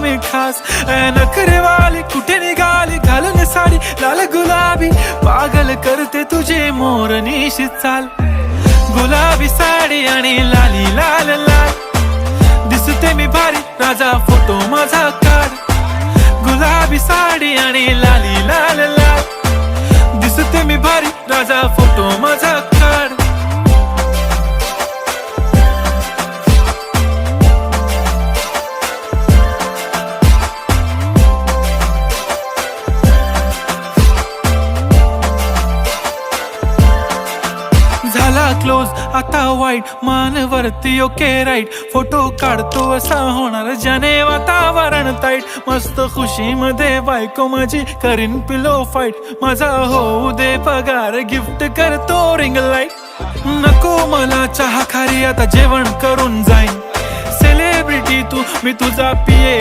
मी खास. नखरेवाली कुठे निघाली घालून साडी लाल गुलाबी, पागल करते तुझे मोरनीशी चाल. गुलाबी साडी आणि लाली लाल लाल, दिसते मी भारी राजा फोटो माझा काढ. गुलाबी साडी आणि लाली लाल लाल, दिसते मी भारी राजा फोटो माझा काढ. झाला क्लोज आता वाईट, मानवरती ओके राईट. फोटो काढतो असा होणार ज्याने वातावरण ताईट. मस्त खुशी मध्ये बायको माझी करीन पिलो फाईट. माझा होऊ दे पगार गिफ्ट करतो रिंग लाईट. नको मला चहा खारी आता जेवण करून जाईन. सेलिब्रिटी तू मी तुझा पिये